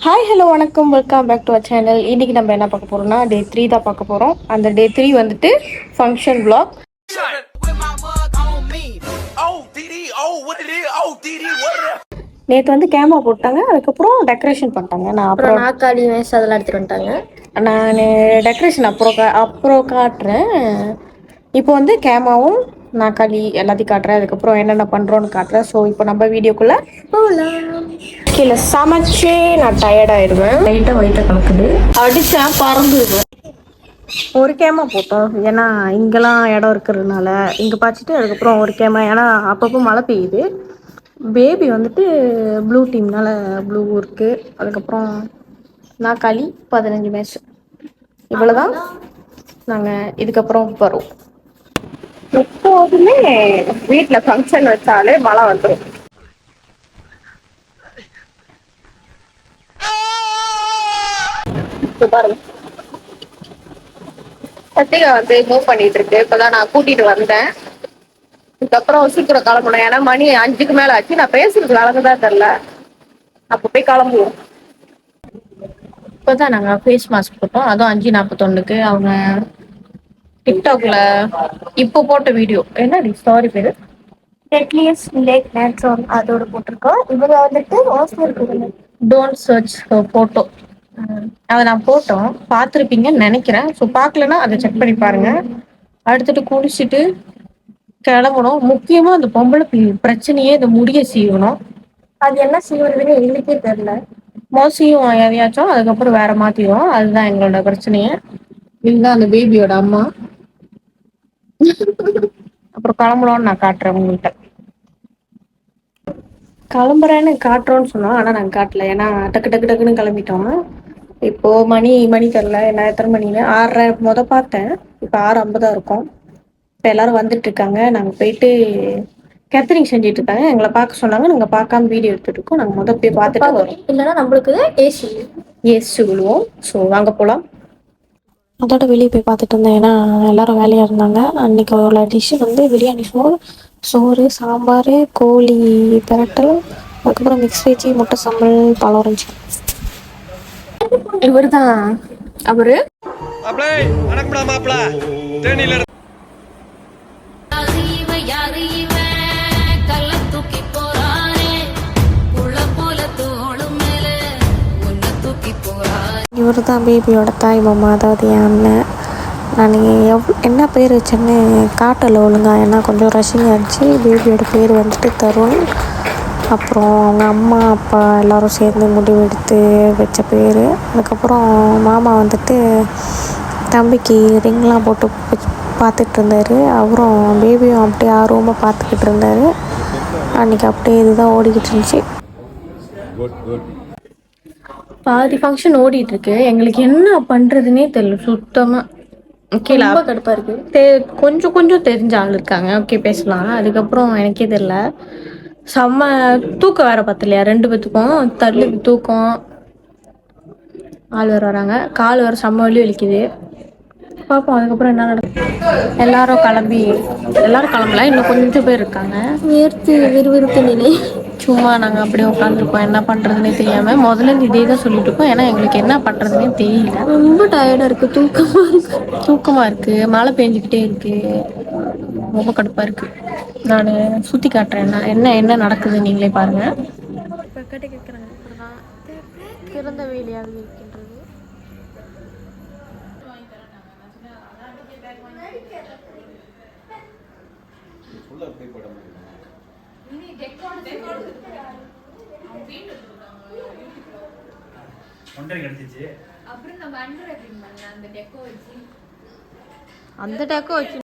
Hi hello வணக்கம், welcome back to our channel. இன்றைக்கி நம்ம என்ன பார்க்க போகிறோம்னா டே 3 தான் பார்க்க போகிறோம். அந்த டே 3 வந்துட்டு ஃபங்க்ஷன் vlog. நேற்று வந்து கேமரா போட்டாங்க, அதுக்கப்புறம் டெக்கரேஷன் பண்ணிட்டாங்க. நான் அப்புறம் நாக்காளி மேஸ் அதெல்லாம் எடுத்துகிட்டு வந்துட்டாங்க. நான் டெக்கரேஷன் அப்புறம் காட்டுறேன். இப்போ வந்து கேமாவும் நாக்காளி எல்லாத்தையும் காட்டுறேன். அதுக்கப்புறம் என்னென்ன பண்ணுறோன்னு காட்டுறேன். ஸோ இப்போ நம்ம வீடியோக்குள்ளே போகலாம். கீழே சமைச்சு நான் டயர்டாயிடுவேன். லைட்டாக வயிற்ற கலக்குது, அடித்தா பறந்துடுவேன். ஒரு கேமா போட்டோம், ஏன்னா இங்கெல்லாம் இடம் இருக்கிறதுனால இங்கே பார்த்துட்டு அதுக்கப்புறம் ஒரு கேமா, ஏன்னா அப்பப்போ மழை பெய்யுது. பேபி வந்துட்டு ப்ளூ டீம்னால ப்ளூ இருக்குது. அதுக்கப்புறம் நாக்காளி 15 மேட்ச், இவ்வளோதான். நாங்கள் இதுக்கப்புறம் வரோம். எப்போதுமே வீட்டில் ஃபங்க்ஷன் வச்சாலே மழை வந்துடும். பாருங்க, சத்திகா வந்து மூவ் பண்ணிட்டு இருக்கு. இப்பதான் நான் கூட்டிட்டு வந்தேன். இதுக்கப்புறம் சீக்கிரம் கிளம்பணும், ஏன்னா மணி 5க்கு மேல ஆச்சு. நான் பேசுறது வழங்குதான் தெரியல. அப்ப போய் கிளம்புவோம். இப்பதான் நாங்க ஃபேஸ் மாஸ்க் போட்டோம், அதுவும் 5:41. அவங்க டிக்டாக்ல இப்போ போட்ட வீடியோ, என்னடி ஸ்டாரி பேரு டெட்லியஸ்ட் லேக் நேச்சுரல், அதோட போட்டிருக்கோம். இவங்க வந்துட்டு டோன்ட் சர்ச் போட்டோ. அதை நான் போட்டோம், பார்த்துருப்பீங்கன்னு நினைக்கிறேன். ஸோ பார்க்கலன்னா அதை செக் பண்ணி பாருங்க. அடுத்துட்டு குளிச்சுட்டு கிளம்பணும். முக்கியமா அந்த பொம்பளை பிரச்சனையே இந்த முடிய சீவணும். அது என்ன சீவுறதுன்னு எங்களுக்கே தெரியல. மோசியும் எதையாச்சும் அதுக்கப்புறம் வேற மாத்திடுவோம். அதுதான் எங்களோட பிரச்சனையே. இதுதான் அந்த பேபியோட அம்மா. அப்புறம் கிளம்பலாம்னு நான் காட்டுறேன் உங்கள்கிட்ட. கிளம்புறேன்னு காட்டுறோன்னு சொன்னோம், ஆனால் நாங்கள் காட்டல, ஏன்னா டக்கு டக்கு டக்குன்னு கிளம்பிட்டோம். இப்போ மணி தெரில என்ன எத்தனை மணின்னு. 6:30 பார்த்தேன், இப்போ 6:50 இருக்கும். இப்போ எல்லாரும் வந்துட்டு இருக்காங்க. நாங்கள் போயிட்டு கேத்தரிங் செஞ்சுட்டு இருக்காங்க, எங்களை பார்க்க சொன்னாங்க. நாங்கள் பார்க்காம வீடியோ எடுத்துட்டு இருக்கோம். நாங்கள் போய் பார்த்துட்டு வரோம். இல்லைன்னா நம்மளுக்கு ஏசி விழுவோம். ஸோ வாங்க போகலாம். அதோட வெளியே போய் பார்த்துட்டு இருந்தேன், ஏன்னா எல்லாரும் வேலையாக இருந்தாங்க. அன்றைக்கி உள்ள டிஷ்ஷு வந்து பிரியாணி, சோறு, சாம்பார், கோழி பிரட்டல், அதுக்கப்புறம் மிக்ஸ் வெஜ்ஜி, முட்டை சம்பல், பழம் இருந்துச்சு. இவர் தான் அவரு. இவர் தான் பேபியோட தாய் மாமா, அதாவது என் அண்ணன். நான் என்ன பேர் வச்சேன்னு காட்டலை ஒழுங்கா, ஏன்னா கொஞ்சம் ரஷ்ஷிங் ஆகிடுச்சு. பேபியோட பேர் வந்துட்டு தருண். அப்புறம் அவங்க அம்மா அப்பா எல்லோரும் சேர்ந்து முடிவெடுத்து வச்ச பேர். அதுக்கப்புறம் மாமா வந்துட்டு தம்பிக்கு ரிங்லாம் போட்டு பார்த்துட்டு இருந்தார். அவரும் பேபியும் அப்படியே ஆர்வமாக பார்த்துக்கிட்டு இருந்தார். அன்றைக்கி அப்படியே இதுதான் ஓடிக்கிட்டு இருந்துச்சு. பாதி ஃபங்க்ஷன் ஓடிட்டு இருக்கு. எங்களுக்கு என்ன பண்றதுன்னே தெரியல சுத்தமா. கீழே கடுப்பா இருக்கு. கொஞ்சம் கொஞ்சம் தெரிஞ்ச ஆள் இருக்காங்க, ஓகே பேசலாம். அதுக்கப்புறம் எனக்கே தெரியல. செம்ம தூக்கம் வேற பத்தலையா 2 பேத்துக்கும். தள்ளு தூக்கம். ஆள் வேற வராங்க, கால் வேற செம்ம வலி வலிக்குது. பார்ப்போம் அதுக்கப்புறம் என்ன நடக்கும். எல்லாரும் கிளம்பல, இன்னும் கொஞ்சம் பேர் இருக்காங்க. விறுவிறுப்பு நிலை. சும்மா நாங்கள் அப்படியே உட்காந்துருக்கோம், என்ன பண்ணுறதுனே தெரியாமல். முதல்ல இதே தான் சொல்லிட்டு இருக்கோம், ஏன்னா எங்களுக்கு என்ன பண்ணுறதுனே தெரியல. ரொம்ப டயர்டாக இருக்குது, தூக்கமாக இருக்குது, மழை பெஞ்சிக்கிட்டே இருக்குது, ரொம்ப கடுப்பாக இருக்குது. நான் சுற்றி காட்டுறேன் என்ன நடக்குது, நீங்களே பாருங்கள். இப்போ கேட்குறாங்க, இப்படி தான் திறந்த வேலையாக இருக்கின்றது. அந்த டெக்கோ வச்சு